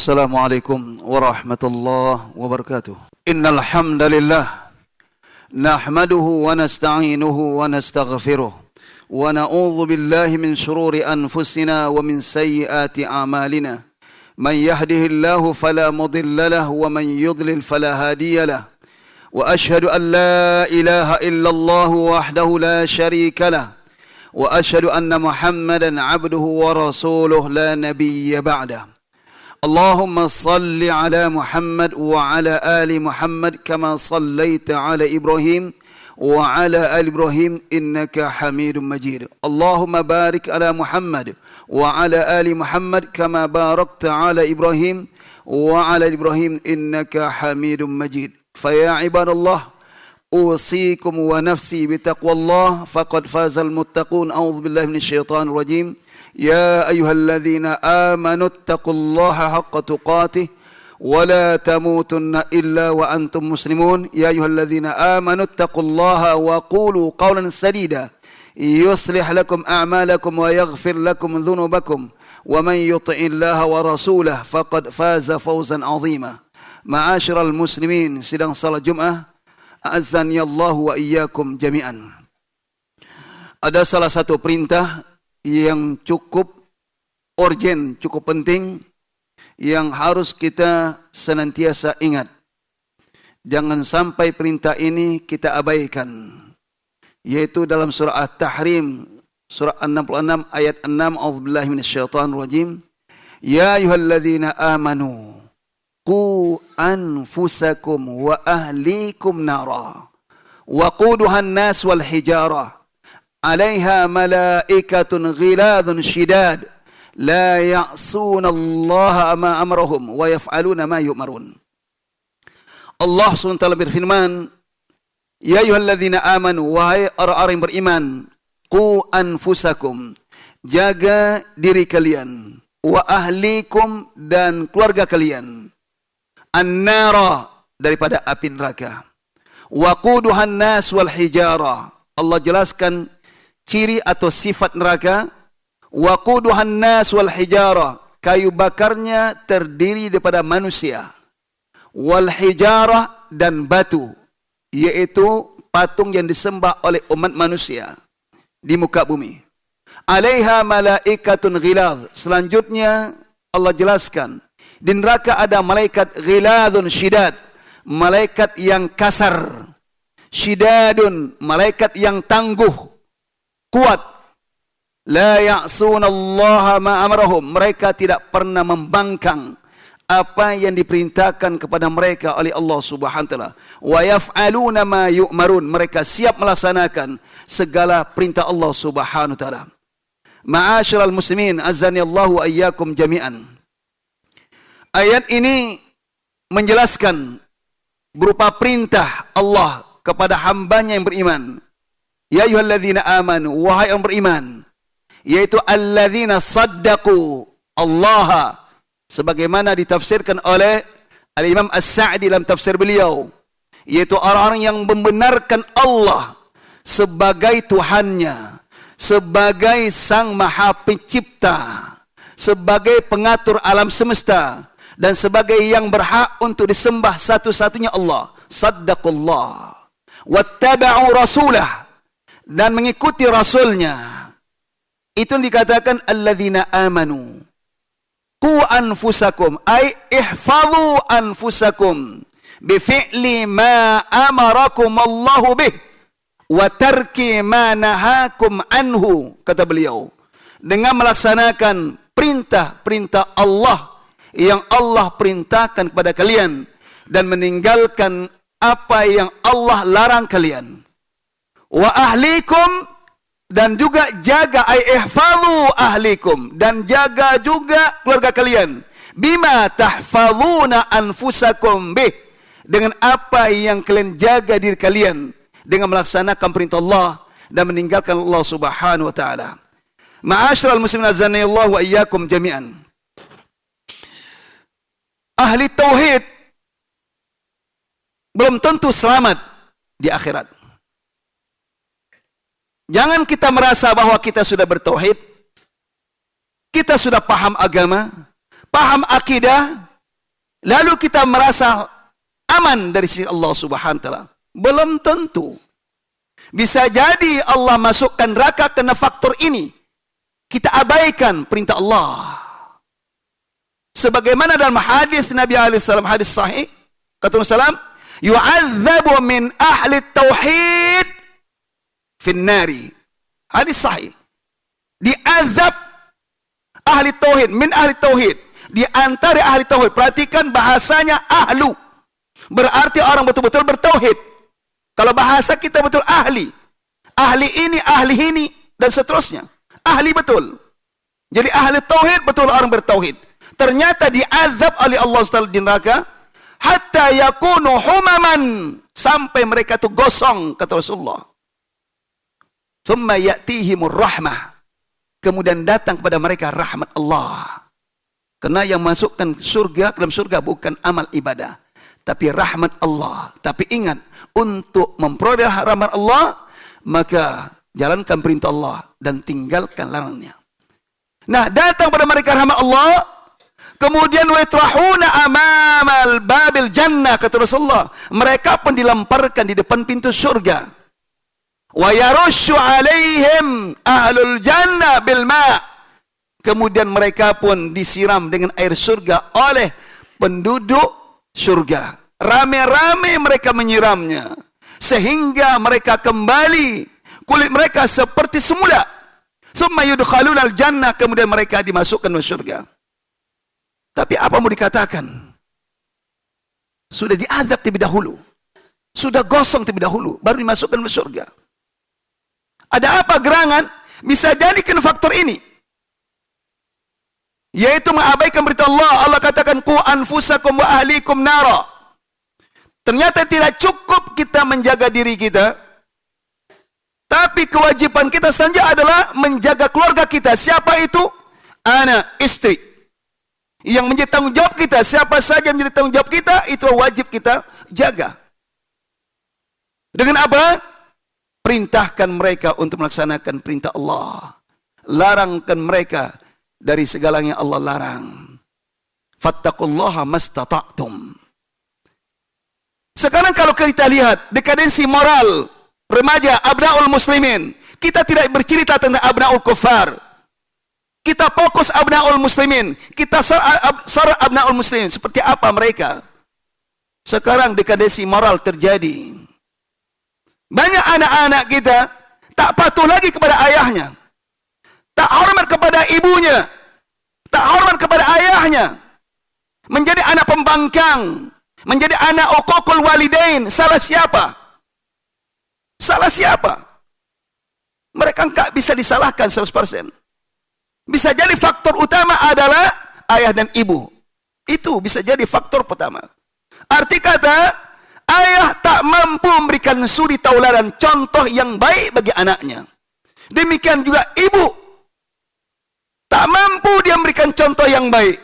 Assalamualaikum warahmatullahi wabarakatuh. Innal hamdalillah nahmaduhu wa nasta'inuhu wa nastaghfiruh wa na'udzu billahi min shururi anfusina wa min sayyiati a'malina. Man yahdihillahu fala mudilla lahu wa man yudlil fala hadiya lahu. Wa ashhadu an la ilaha illallah wahdahu la syarika lahu. Wa ashhadu anna Muhammadan 'abduhu wa rasuluhu la nabiyya ba'dahu. Allahumma salli ala Muhammad wa ala ali Muhammad kama sallaita ala Ibrahim wa ala ali Ibrahim innaka Hamidum Majid. Allahumma barik ala Muhammad wa ala ali Muhammad kama barakta ala Ibrahim wa ala Ibrahim innaka Hamidum Majid. Fa ya ibadallah usikum wa nafsi bitaqwallah faqad fazal muttaqun. A'udzu billahi minasyaitonir rajim. يا أيها الذين آمنوا اتقوا الله حق تقاته ولا تموتن إلا وأنتم مسلمون. يا أيها الذين آمنوا اتقوا الله وقولوا قولا سديدا يصلح لكم أعمالكم ويغفر لكم ذنوبكم ومن يطع الله ورسوله فقد فاز فوزا عظيما. معاشر المسلمين, sidang salat Jumat, a'azzani Allah wa iyyakum jami'an. Ada salah satu perintah yang cukup urgen, cukup penting, yang harus kita senantiasa ingat. Jangan sampai perintah ini kita abaikan. Yaitu dalam surah At-Tahrim, surah 66 ayat 6, A'udzubillahi minasyaitonir rajim. Ya ayyuhalladzina amanu qu anfusakum wa ahlikum nara waquduhan nas wal hijarah عليها ملائكة غلاظ شداد لا يعصون الله ما أمرهم ويفعلون ما يؤمرون. Allah SWT berfirman, Ya ayyuhalladzina amanu, wahai orang-orang yang beriman, qu anfusakum, jaga diri kalian, wa ahlikum, dan keluarga kalian, an-nara, daripada api neraka, waquduhan nas wal hijara. Allah jelaskan ciri atau sifat neraka. Waquduhan nas wal hijara, kayu bakarnya terdiri daripada manusia. Wal hijara, dan batu, yaitu patung yang disembah oleh umat manusia di muka bumi. Alaiha malaikatun ghilaz. Selanjutnya Allah jelaskan, di neraka ada malaikat ghilazun syidad, malaikat yang kasar. Syidadun, malaikat yang tangguh, kuat. La ya'sunallaha ma amarahum, mereka tidak pernah membangkang apa yang diperintahkan kepada mereka oleh Allah Subhanahu wa taala. Wa yaf'aluna ma yu'marun, mereka siap melaksanakan segala perintah Allah Subhanahu wa taala. Ma'asyiral muslimin, azani Allah wa iyyakum jami'an. Ayat ini menjelaskan berupa perintah Allah kepada hambanya yang beriman. Ya ayyuhalladzina amanu, wahai yang beriman, yaitu alladzina saddaqu Allah, sebagaimana ditafsirkan oleh Al-Imam As-Sa'di dalam tafsir beliau, yaitu orang-orang yang membenarkan Allah sebagai Tuhannya, sebagai Sang Maha Pencipta, sebagai pengatur alam semesta, dan sebagai yang berhak untuk disembah satu-satunya Allah. Saddaqullah wattaba'u rasulah, dan mengikuti rasulnya. Itu dikatakan alladzina amanu. Qu anfusakum, ay ihfazu anfusakum bifi'li ma amarakum Allahu bih wa tarki ma nahakum anhu, kata beliau, dengan melaksanakan perintah-perintah Allah yang Allah perintahkan kepada kalian dan meninggalkan apa yang Allah larang kalian. Wa ahlikum, dan juga jaga, ay ihfazu ahlikum, dan jaga juga keluarga kalian, bima tahfazuna anfusakum bih, dengan apa yang kalian jaga diri kalian dengan melaksanakan perintah Allah dan meninggalkan Allah Subhanahu wa taala. Ma'asyiral muslimin, azani Allah wa iyyakum jami'an. Ahli tauhid belum tentu selamat di akhirat. Jangan kita merasa bahwa kita sudah bertauhid, kita sudah paham agama, paham akidah, lalu kita merasa aman dari sisi Allah Subhanahu wa taala. Belum tentu. Bisa jadi Allah masukkan neraka karena faktor ini. Kita abaikan perintah Allah. Sebagaimana dalam hadis Nabi SAW, hadis sahih, kata Rasulullah, yu'adzabu min ahli tauhid finnari. Hadis sahih. Diazab ahli tauhid, min ahli tauhid. Di antara ahli tauhid. Perhatikan bahasanya ahlu. Berarti orang betul-betul bertauhid. Kalau bahasa kita betul ahli. Ahli ini, dan seterusnya. Ahli betul. Jadi ahli tauhid betul orang bertauhid. Ternyata diazab oleh Allah SWT di neraka. Hatta yakunu humaman. Sampai mereka itu gosong, kata Rasulullah. Thumma ya'tihimur rahmah. Kemudian datang kepada mereka rahmat Allah. Karena yang masukkan surga, dalam surga bukan amal ibadah, tapi rahmat Allah. Tapi ingat, untuk memperoleh rahmat Allah, maka jalankan perintah Allah dan tinggalkan larangannya. Nah, datang pada mereka rahmat Allah, kemudian watrahuna amamal babil jannah, kata Rasulullah. Mereka pun dilemparkan di depan pintu surga. Wa yarushu alaihim ahlul jannah bil ma'. Kemudian mereka pun disiram dengan air surga oleh penduduk surga. Rame-rame mereka menyiramnya. Sehingga mereka kembali, kulit mereka seperti semula. Thumma yudkhaluna al-jannah. Kemudian mereka dimasukkan ke surga. Tapi apa mau dikatakan? Sudah diadab terlebih dahulu. Sudah gosong terlebih dahulu. Baru dimasukkan ke surga. Ada apa gerangan? Bisa jadi kena faktor ini. Yaitu mengabaikan berita Allah. Allah katakan, ku anfusakum wa ahlikum nara. Ternyata tidak cukup kita menjaga diri kita. Tapi kewajiban kita saja adalah menjaga keluarga kita. Siapa itu? Anak, istri. Yang menjadi tanggung jawab kita. Siapa saja yang menjadi tanggung jawab kita, itu wajib kita jaga. Dengan apa? Perintahkan mereka untuk melaksanakan perintah Allah. Larangkan mereka dari segala yang Allah larang. Fattaqullaha mastata'tum. Sekarang kalau kita lihat dekadensi moral remaja abnaul muslimin, kita tidak bercerita tentang abnaul kufar. Kita fokus abnaul muslimin. Kita sar abnaul muslimin. Seperti apa mereka? Sekarang dekadensi moral terjadi. Banyak anak-anak kita tak patuh lagi kepada ayahnya. Tak hormat kepada ibunya. Tak hormat kepada ayahnya. Menjadi anak pembangkang. Menjadi anak uququl walidain. Salah siapa? Salah siapa? Mereka enggak bisa disalahkan 100%. Bisa jadi faktor utama adalah ayah dan ibu. Itu bisa jadi faktor pertama. Arti kata, ayah tak mampu memberikan suri tauladan contoh yang baik bagi anaknya. Demikian juga ibu. Tak mampu dia memberikan contoh yang baik.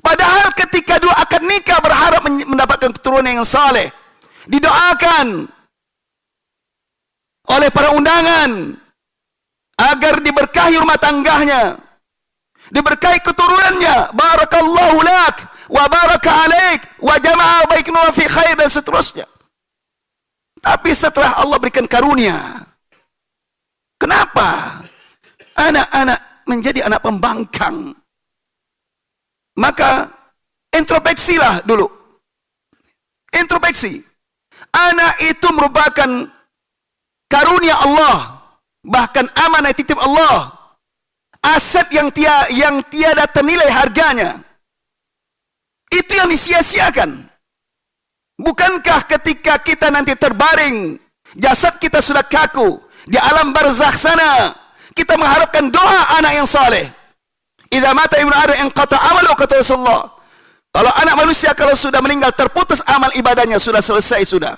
Padahal ketika dua akad nikah berharap mendapatkan keturunan yang saleh. Didoakan oleh para undangan. Agar diberkahi rumah tangganya. Diberkahi keturunannya. Barakallahu lak. Wa baraka alaik. Wa jama'a baikna fi khair dan seterusnya. Tapi setelah Allah berikan karunia. Kenapa? Anak-anak menjadi anak pembangkang. Maka introspeksilah dulu. Introspeksi. Anak itu merupakan karunia Allah. Bahkan amanah titip Allah. Aset yang tiada ternilai harganya. Itu yang disia-siakan. Bukankah ketika kita nanti terbaring, jasad kita sudah kaku, di alam barzakh sana, kita mengharapkan doa anak yang saleh. Idza mata ibnu adam inqata amalu, kata Rasulullah. Kalau anak manusia kalau sudah meninggal terputus amal ibadahnya, sudah selesai sudah.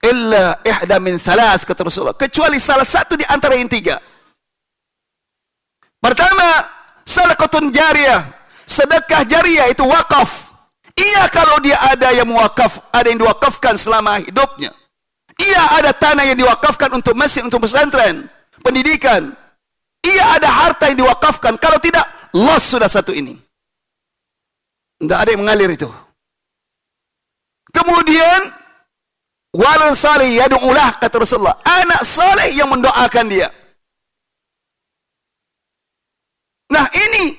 Illa ihda min thalath, kata Rasulullah. Kecuali salah satu di antara yang tiga. Pertama, sadaqatun jariyah. Sedekah jariyah itu wakaf. Iya kalau dia ada yang mewakaf, ada yang diwakafkan selama hidupnya. Iya ada tanah yang diwakafkan untuk masjid, untuk pesantren, pendidikan. Iya ada harta yang diwakafkan. Kalau tidak, loss sudah satu ini. Tidak ada yang mengalir itu. Kemudian walad salih yad'ulah, kata Rasulullah, anak saleh yang mendoakan dia. Nah ini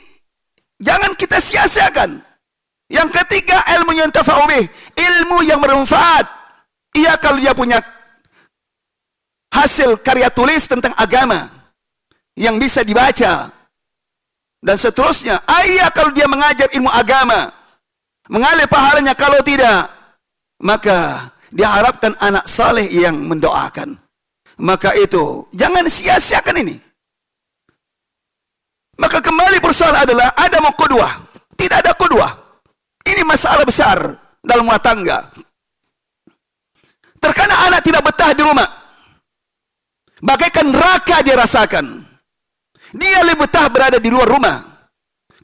jangan kita sia-siakan. Yang ketiga, ilmu yang tafa'u bih, ilmu yang bermanfaat. Ia kalau dia punya hasil karya tulis tentang agama yang bisa dibaca dan seterusnya. Ia kalau dia mengajar ilmu agama, mengalir pahalanya. Kalau tidak, maka diharapkan anak saleh yang mendoakan. Maka itu jangan sia-siakan ini. Maka kembali persoalan adalah ada mau qudwah, tidak ada qudwah. Ini masalah besar dalam rumah tangga. Terkadang anak tidak betah di rumah, bagaikan neraka dia rasakan. Dia lebih betah berada di luar rumah.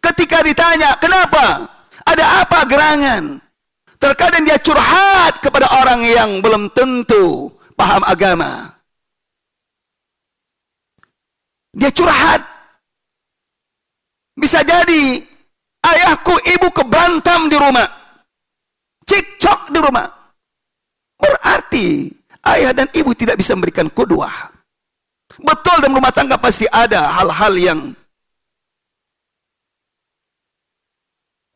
Ketika ditanya kenapa, ada apa gerangan, terkadang dia curhat kepada orang yang belum tentu paham agama. Dia curhat. Bisa jadi ayahku, ibuku berantem di rumah, cekcok di rumah. Berarti ayah dan ibu tidak bisa memberikan qudwah. Betul, dalam rumah tangga pasti ada hal-hal yang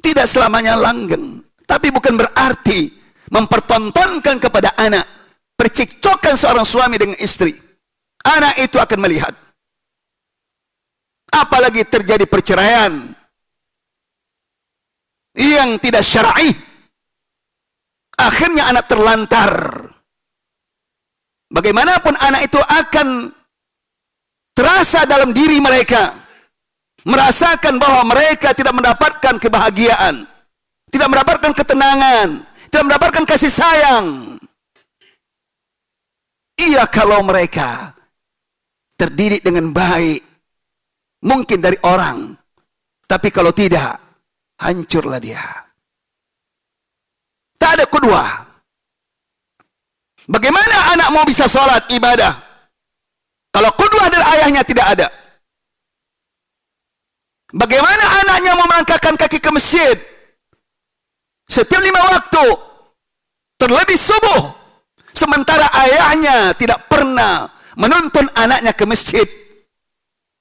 tidak selamanya langgeng. Tapi bukan berarti mempertontonkan kepada anak percekcokan seorang suami dengan istri. Anak itu akan melihat. Apalagi terjadi perceraian yang tidak syar'i, akhirnya anak terlantar. Bagaimanapun anak itu akan terasa dalam diri mereka, merasakan bahwa mereka tidak mendapatkan kebahagiaan, tidak mendapatkan ketenangan, tidak mendapatkan kasih sayang. Iya kalau mereka terdidik dengan baik, mungkin dari orang, tapi kalau tidak, hancurlah dia. Tak ada qudwah. Bagaimana anak mau bisa sholat ibadah kalau qudwah dari ayahnya tidak ada? Bagaimana anaknya mau melangkahkan kaki ke masjid setiap 5 waktu, terlebih subuh, sementara ayahnya tidak pernah menuntun anaknya ke masjid?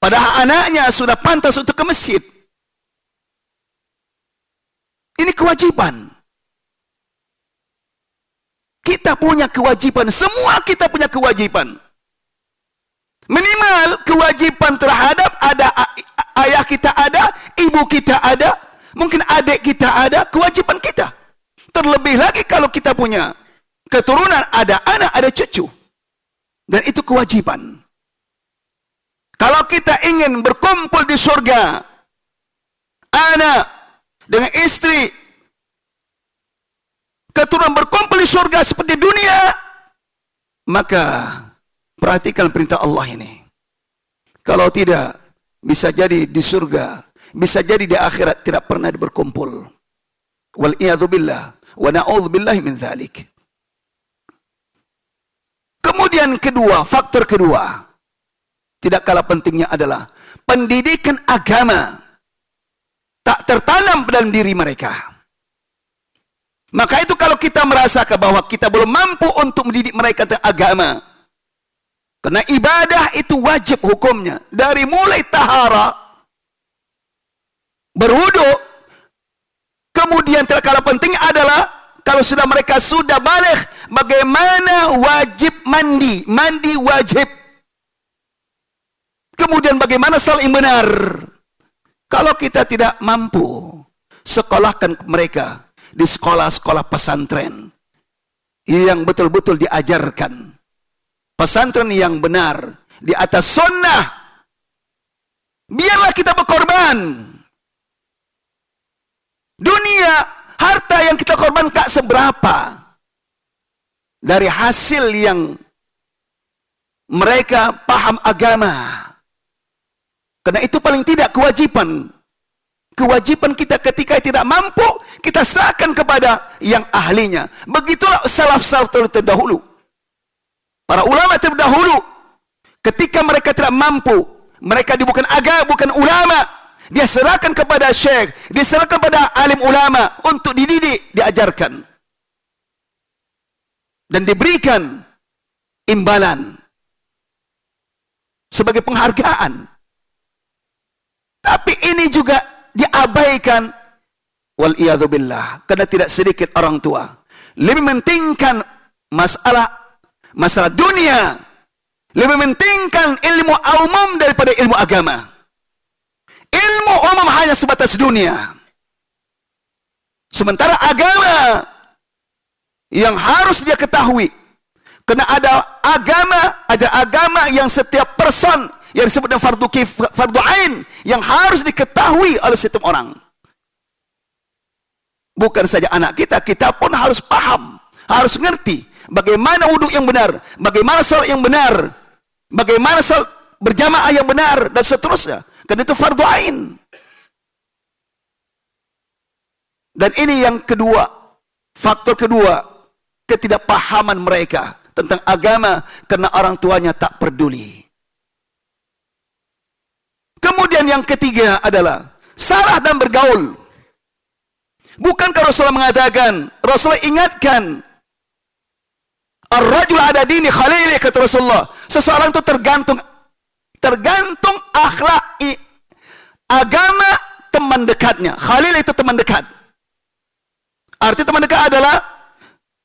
Padahal anaknya sudah pantas untuk ke masjid. Ini kewajiban. Kita punya kewajiban. Semua kita punya kewajiban. Minimal kewajiban terhadap ada ayah kita ada, ibu kita ada, mungkin adik kita ada, kewajiban kita. Terlebih lagi kalau kita punya keturunan, ada anak, ada cucu. Dan itu kewajiban. Kalau kita ingin berkumpul di surga, anak dengan istri, keturunan berkumpul di surga seperti dunia, maka perhatikan perintah Allah ini. Kalau tidak, bisa jadi di surga, bisa jadi di akhirat tidak pernah berkumpul. Wal'iyadzubillah, wa na'udzubillahi min dzalik. Kemudian kedua, faktor kedua, tidak kalah pentingnya adalah pendidikan agama tak tertanam dalam diri mereka. Maka itu kalau kita merasakan bahwa kita belum mampu untuk mendidik mereka tentang agama, karena ibadah itu wajib hukumnya, dari mulai tahara, berwudu, kemudian tidak kalah penting adalah kalau sudah mereka sudah baligh, bagaimana wajib mandi, mandi wajib. Kemudian bagaimana salat yang benar. Kalau kita tidak mampu sekolahkan mereka di sekolah-sekolah pesantren yang betul-betul diajarkan, pesantren yang benar di atas sunnah, biarlah kita berkorban. Dunia, harta yang kita korban tak seberapa dari hasil yang mereka paham agama. Karena itu paling tidak kewajiban. Kewajiban kita ketika tidak mampu, kita serahkan kepada yang ahlinya. Begitulah salaf-salaf terdahulu. Para ulama terdahulu, ketika mereka tidak mampu, mereka bukan agama, bukan ulama, Dia serahkan kepada syekh, dia serahkan kepada alim ulama untuk dididik, diajarkan. Dan diberikan imbalan sebagai penghargaan. Tapi ini juga diabaikan, wal'iyadzubillah, karena tidak sedikit orang tua lebih mementingkan masalah dunia, lebih mementingkan ilmu umum daripada ilmu agama. Ilmu umum hanya sebatas dunia, sementara agama yang harus dia ketahui, karena ada agama yang setiap person yang disebut dengan fardu ain yang harus diketahui oleh setiap orang. Bukan saja anak kita, kita pun harus paham, harus ngerti bagaimana wudhu yang benar, bagaimana salat yang benar, bagaimana salat berjamaah yang benar, dan seterusnya. Karena itu fardu ain. Dan ini yang kedua, faktor kedua, ketidakpahaman mereka tentang agama karena orang tuanya tak peduli. Kemudian yang ketiga adalah salah dan bergaul. Bukankah Rasulullah mengatakan, Rasulullah ingatkan, ar-rajul ada dini khalili, kata Rasulullah, seseorang itu tergantung akhlak agama teman dekatnya. Khalil itu teman dekat. Arti teman dekat adalah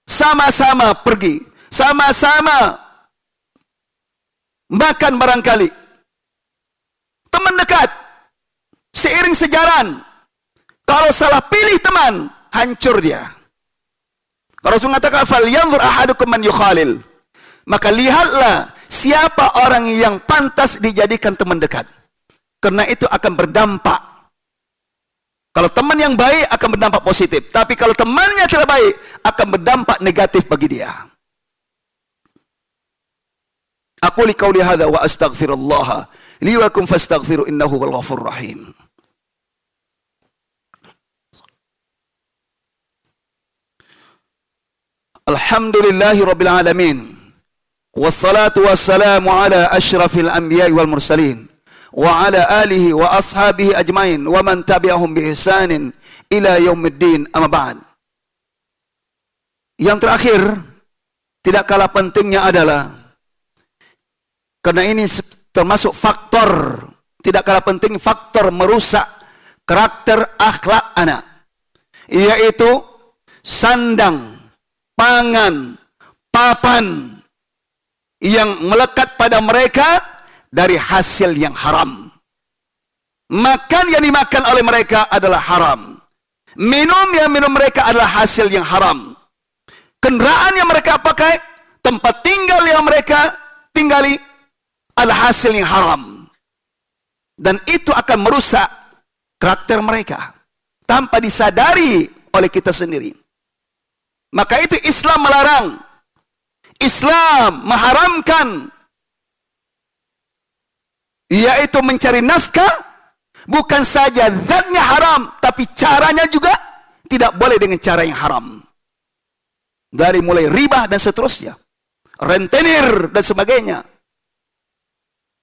sama-sama pergi, sama-sama makan barangkali. Teman dekat, seiring sejalan. Kalau salah pilih teman, hancur dia. Kalau Rasul mengatakan, falyanzur ahadukum man yukhalil. Maka lihatlah siapa orang yang pantas dijadikan teman dekat. Karena itu akan berdampak. Kalau teman yang baik akan berdampak positif. Tapi kalau temannya tidak baik, akan berdampak negatif bagi dia. Aku li qauli hadza wa astaghfirullah li wa lakum fastaghfiru innahu wal ghafurur rahim. Alhamdulillahi rabbil alamin. Wassalatu wassalamu ala asyrafil anbiya'i wal mursalin wa ala alihi wa ashabihi ajmain wa man tabi'ahum bi ihsanin ila yaumiddin, amma ba'd. Yang terakhir, tidak kalah pentingnya adalah, karena ini termasuk faktor, tidak kalah penting faktor merusak karakter akhlak anak, yaitu sandang, pangan, papan yang melekat pada mereka dari hasil yang haram. Makan yang dimakan oleh mereka adalah haram. Minum yang minum mereka adalah hasil yang haram. Kendaraan yang mereka pakai, tempat tinggal yang mereka tinggali adalah hasil yang haram. Dan itu akan merusak karakter mereka tanpa disadari oleh kita sendiri. Maka itu Islam melarang, Islam mengharamkan, yaitu mencari nafkah, bukan saja zatnya haram, tapi caranya juga tidak boleh dengan cara yang haram. Dari mulai riba dan seterusnya, rentenir dan sebagainya,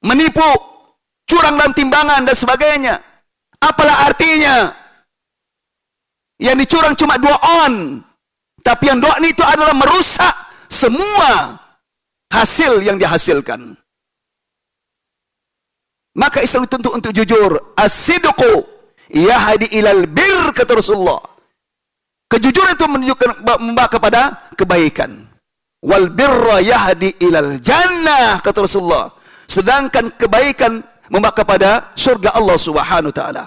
menipu, curang dalam timbangan dan sebagainya. Apalah artinya? Yang dicurang cuma 2 on, tapi yang 2 on itu adalah merusak semua hasil yang dihasilkan. Maka Islam dituntut untuk jujur. As-sidqu yahdi ilal bir, kata Rasulullah. Kejujuran itu menunjukkan, membawa kepada kebaikan. Wal birra yahdi ilal jannah, kata Rasulullah. Sedangkan kebaikan membawa kepada surga Allah Subhanahu wa taala.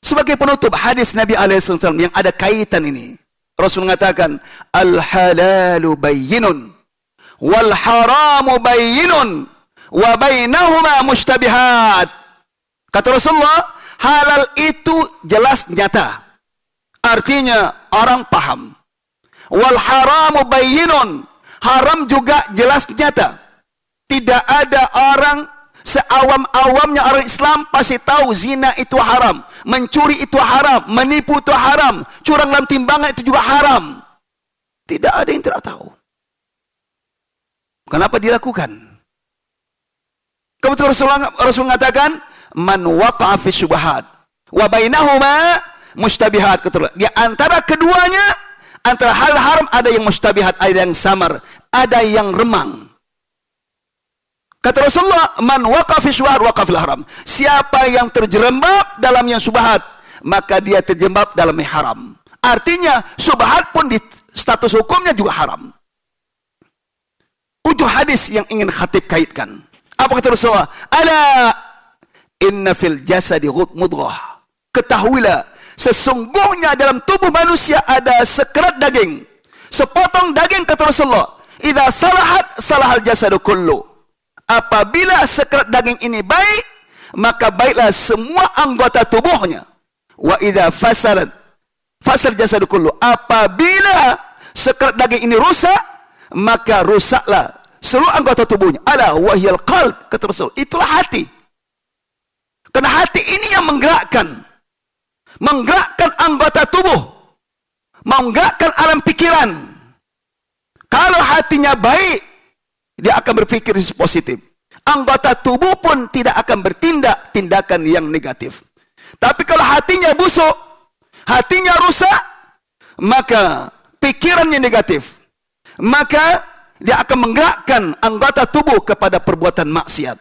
Sebagai penutup hadis Nabi SAW yang ada kaitan ini, Rasul mengatakan, al-halalu bayyinun wal haramu bayyinun wa bainahuma mushtabihat. Kata Rasulullah, halal itu jelas nyata, artinya orang paham. Wal haramu bayyinun, haram juga jelas nyata. Tidak ada orang seawam-awamnya orang Islam pasti tahu zina itu haram, mencuri itu haram, menipu itu haram, curang dalam timbangan itu juga haram. Tidak ada yang tidak tahu. Kenapa dilakukan? Kebetulan Rasul mengatakan, man waqa'a fi syubhat wa bainahuma mustabihat. Di antara keduanya, antara hal haram ada yang mustabihat, ada yang samar, ada yang remang. Kata Rasulullah, man waqa'a fi syubhat waqa'a fil haram. Siapa yang terjerembab dalam yang syubhat, maka dia terjerembab dalam yang haram. Artinya syubhat pun di status hukumnya juga haram. Ujung hadis yang ingin khatib kaitkan. Apa kata Rasulullah? Ala inna fil jasadi mudghah. Ketahuilah, sesungguhnya dalam tubuh manusia ada sekerat daging, sepotong daging, kata Rasulullah. Idza salahat salahal jasadu kullu. Apabila sekerat daging ini baik, maka baiklah semua anggota tubuhnya. Wa idza fasalat fasal jasadu kullu. Apabila sekerat daging ini rusak, maka rusaklah seluruh anggota tubuhnya. Ala wahyal qalb, kata Rasul. Itulah hati. Karena hati ini yang menggerakkan anggota tubuh, menggerakkan alam pikiran. Kalau hatinya baik, dia akan berpikir positif. Anggota tubuh pun tidak akan bertindak tindakan yang negatif. Tapi kalau hatinya busuk, hatinya rusak, maka pikirannya negatif. Maka dia akan menggerakkan anggota tubuh kepada perbuatan maksiat.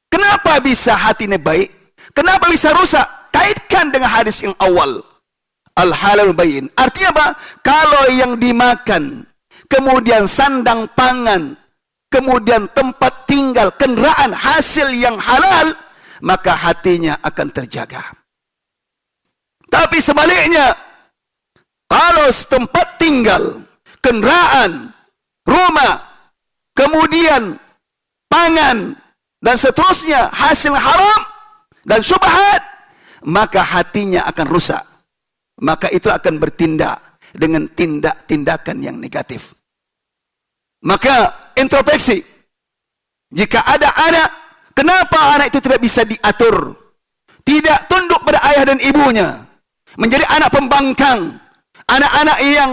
Kenapa bisa hati ini baik? Kenapa bisa rusak? Kaitkan dengan hadis yang awal. Al-halal bayin. Artinya apa? Kalau yang dimakan, kemudian sandang pangan, kemudian tempat tinggal, kendaraan, hasil yang halal, maka hatinya akan terjaga. Tapi sebaliknya, kalau tempat tinggal, kendaraan, rumah, kemudian pangan, dan seterusnya hasil haram dan syubhat, maka hatinya akan rusak. Maka itu akan bertindak dengan tindakan yang negatif. Maka introspeksi. Jika ada anak, kenapa anak itu tidak bisa diatur? Tidak tunduk pada ayah dan ibunya. Menjadi anak pembangkang. Anak-anak yang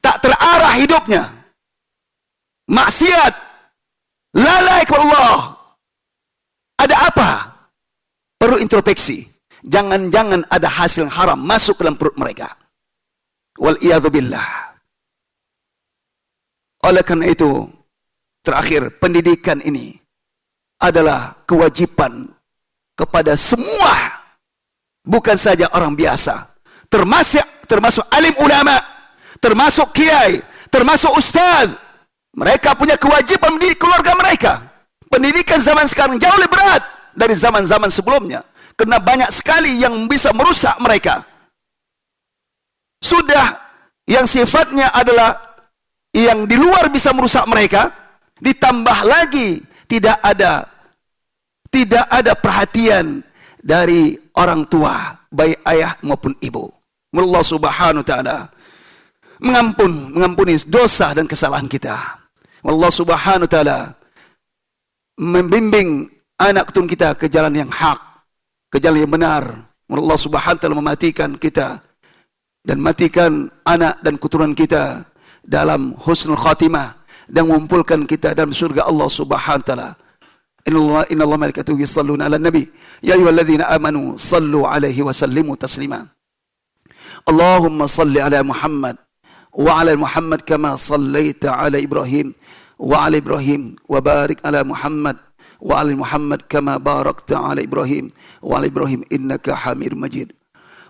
tak terarah hidupnya. Maksiat. Lalai kepada Allah. Ada apa? Perlu introspeksi. Jangan-jangan ada hasil haram masuk ke dalam perut mereka. Wal'iyadzubillah. Oleh karena itu, terakhir, pendidikan ini adalah kewajiban kepada semua, bukan saja orang biasa, termasuk alim ulama, termasuk kiai, termasuk ustaz. Mereka punya kewajiban mendidik keluarga mereka. Pendidikan zaman sekarang jauh lebih berat dari zaman-zaman sebelumnya, karena banyak sekali yang bisa merusak mereka. Sudah yang sifatnya adalah yang di luar bisa merusak mereka, ditambah lagi tidak ada perhatian dari orang tua, baik ayah maupun ibu. Allah Subhanahu wa taala mengampuni dosa dan kesalahan kita. Allah Subhanahu wa taala membimbing anak keturunan kita ke jalan yang hak, ke jalan yang benar. Allah Subhanahu wa taala mematikan kita dan matikan anak dan keturunan kita dalam husnul khatimah dan mengumpulkan kita dalam surga Allah Subhanahu wa taala. Inna Allah malaikatahu yusalluna 'alan nabi ya ayyuhalladzina amanu sallu 'alaihi wa sallimu taslima. Allahumma salli 'ala Muhammad wa 'ala Muhammad kama sallaita 'ala Ibrahim wa 'ala Ibrahim wa barik 'ala Muhammad wa 'ala Muhammad kama barakta 'ala Ibrahim wa 'ala Ibrahim innaka Hamidum Majid.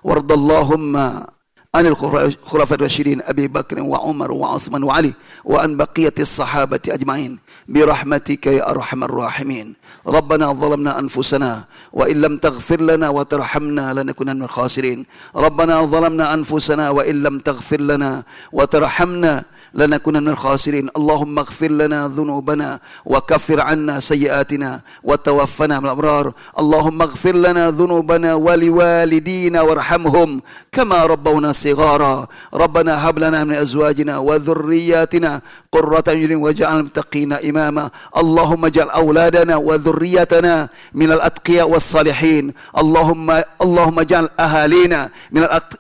Wardallahumma عن الخلفاء الراشدين أبي بكر وعمر وعثمان وعلي وعن بقية الصحابة أجمعين برحمتك يا أرحم الراحمين. ربنا ظلمنا أنفسنا وإن لم تغفر لنا وترحمنا لنكونن من الخاسرين. ربنا ظلمنا أنفسنا وإن لم تغفر لنا وترحمنا لنكونن من الخاسرين. اللهم اغفر لنا ذنوبنا وكفر عنا سيئاتنا وتوفنا من الأبرار. اللهم اغفر لنا ذنوبنا ولوالدينا وارحمهم كما ربونا صغارا. ربنا هب لنا من أزواجنا وذرياتنا قرة أعين واجعلنا للمتقين إماما. اللهم اجعل أولادنا وذريتنا من الأتقياء والصالحين. اللهم اجعل أهالينا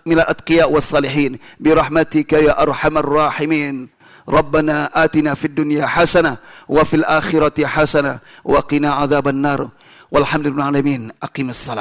من الأتقياء والصالحين برحمتك يا أرحم الراحمين. ربنا آتنا في الدنيا حسنة وفي الآخرة حسنة وقنا عذاب النار. Walhamdulillahirabbil alamin. Aqimissalam.